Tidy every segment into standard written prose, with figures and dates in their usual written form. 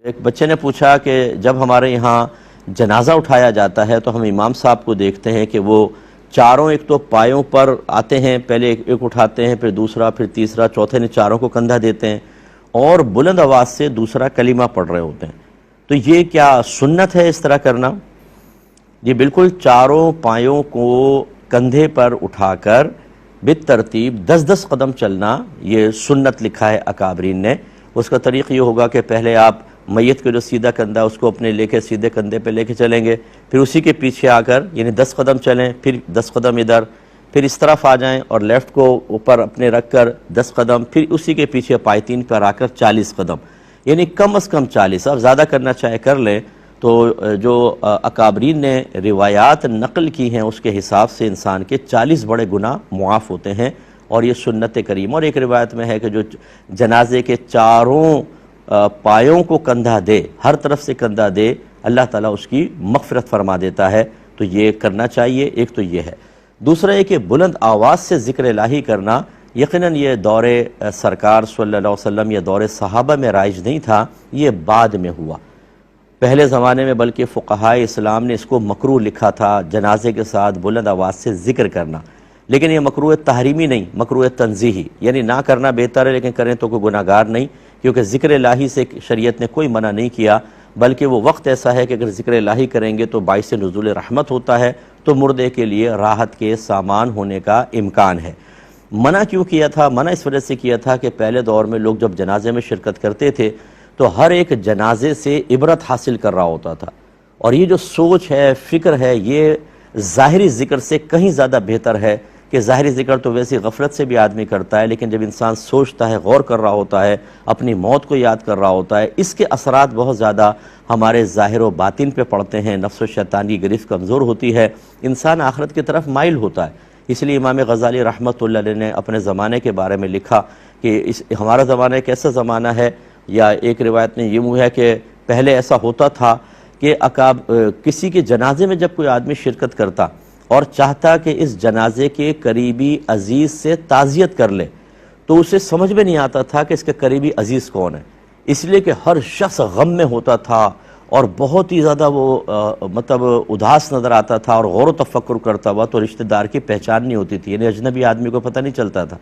ایک بچے نے پوچھا کہ جب ہمارے یہاں جنازہ اٹھایا جاتا ہے تو ہم امام صاحب کو دیکھتے ہیں کہ وہ چاروں ایک تو پایوں پر آتے ہیں، پہلے ایک اٹھاتے ہیں، پھر دوسرا، پھر تیسرا، چوتھے نے چاروں کو کندھا دیتے ہیں اور بلند آواز سے دوسرا کلمہ پڑھ رہے ہوتے ہیں۔ تو یہ کیا سنت ہے اس طرح کرنا؟ یہ بالکل چاروں پایوں کو کندھے پر اٹھا کر بالترتیب 10 قدم چلنا یہ سنت لکھا ہے اکابرین نے۔ اس کا طریق یہ ہوگا کہ پہلے آپ میت کے جو سیدھا کندھا اس کو اپنے لے کے سیدھے کندھے پہ لے کے چلیں گے، پھر اسی کے پیچھے آ کر یعنی 10 قدم چلیں، پھر 10 قدم ادھر، پھر اس طرف آ جائیں اور لیفٹ کو اوپر اپنے رکھ کر 10 قدم، پھر اسی کے پیچھے پائتین پر آ کر 40 قدم، یعنی کم از کم 40۔ اب زیادہ کرنا چاہے کر لیں تو جو اکابرین نے روایات نقل کی ہیں اس کے حساب سے انسان کے 40 بڑے گناہ معاف ہوتے ہیں، اور یہ سنت کریم۔ اور ایک روایت میں ہے کہ جو جنازے کے چاروں پایوں کو کندھا دے، ہر طرف سے کندھا دے، اللہ تعالیٰ اس کی مغفرت فرما دیتا ہے، تو یہ کرنا چاہیے۔ ایک تو یہ ہے، دوسرا یہ کہ بلند آواز سے ذکر الہی کرنا یقیناً یہ دور سرکار صلی اللہ علیہ وسلم یا دور صحابہ میں رائج نہیں تھا، یہ بعد میں ہوا۔ پہلے زمانے میں بلکہ فقہائے اسلام نے اس کو مکروہ لکھا تھا، جنازے کے ساتھ بلند آواز سے ذکر کرنا، لیکن یہ مکروہ تحریمی نہیں، مکروہ تنزیہی، یعنی نہ کرنا بہتر ہے، لیکن کریں تو کوئی گناہ گار نہیں، کیونکہ ذکر الہی سے شریعت نے کوئی منع نہیں کیا، بلکہ وہ وقت ایسا ہے کہ اگر ذکر الہی کریں گے تو باعث نزول رحمت ہوتا ہے، تو مردے کے لیے راحت کے سامان ہونے کا امکان ہے۔ منع کیوں کیا تھا؟ منع اس وجہ سے کیا تھا کہ پہلے دور میں لوگ جب جنازے میں شرکت کرتے تھے تو ہر ایک جنازے سے عبرت حاصل کر رہا ہوتا تھا، اور یہ جو سوچ ہے، فکر ہے، یہ ظاہری ذکر سے کہیں زیادہ بہتر ہے کہ ظاہری ذکر تو ویسی غفلت سے بھی آدمی کرتا ہے، لیکن جب انسان سوچتا ہے، غور کر رہا ہوتا ہے، اپنی موت کو یاد کر رہا ہوتا ہے، اس کے اثرات بہت زیادہ ہمارے ظاہر و باطن پہ پڑتے ہیں، نفس و شیطان کی گرفت کمزور ہوتی ہے، انسان آخرت کی طرف مائل ہوتا ہے۔ اس لیے امام غزالی رحمۃ اللہ علیہ نے اپنے زمانے کے بارے میں لکھا کہ ہمارا زمانہ ایک ایسا زمانہ ہے، یا ایک روایت میں یہ ہے کہ پہلے ایسا ہوتا تھا کہ کسی کے جنازے میں جب کوئی آدمی شرکت کرتا اور چاہتا کہ اس جنازے کے قریبی عزیز سے تعزیت کر لے، تو اسے سمجھ میں نہیں آتا تھا کہ اس کے قریبی عزیز کون ہے، اس لیے کہ ہر شخص غم میں ہوتا تھا اور بہت ہی زیادہ وہ اداس نظر آتا تھا اور غور و تفکر کرتا ہوا، تو رشتہ دار کی پہچان نہیں ہوتی تھی، یعنی اجنبی آدمی کو پتہ نہیں چلتا تھا۔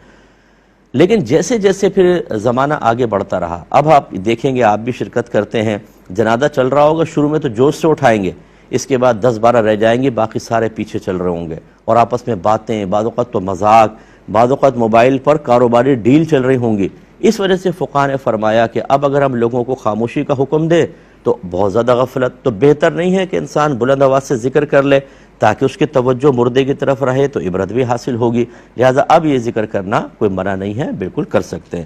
لیکن جیسے جیسے پھر زمانہ آگے بڑھتا رہا، اب آپ دیکھیں گے، آپ بھی شرکت کرتے ہیں، جنازہ چل رہا ہوگا، شروع میں تو جوش سے اٹھائیں گے، اس کے بعد 10-12 رہ جائیں گے، باقی سارے پیچھے چل رہے ہوں گے، اور آپس میں باتیں، بعض اوقات تو مذاق، بعض اوقات موبائل پر کاروباری ڈیل چل رہی ہوں گی۔ اس وجہ سے فقہاء نے فرمایا کہ اب اگر ہم لوگوں کو خاموشی کا حکم دے تو بہت زیادہ غفلت، تو بہتر نہیں ہے کہ انسان بلند آواز سے ذکر کر لے تاکہ اس کی توجہ مردے کی طرف رہے، تو عبرت بھی حاصل ہوگی۔ لہٰذا اب یہ ذکر کرنا کوئی منع نہیں ہے، بالکل کر سکتے ہیں۔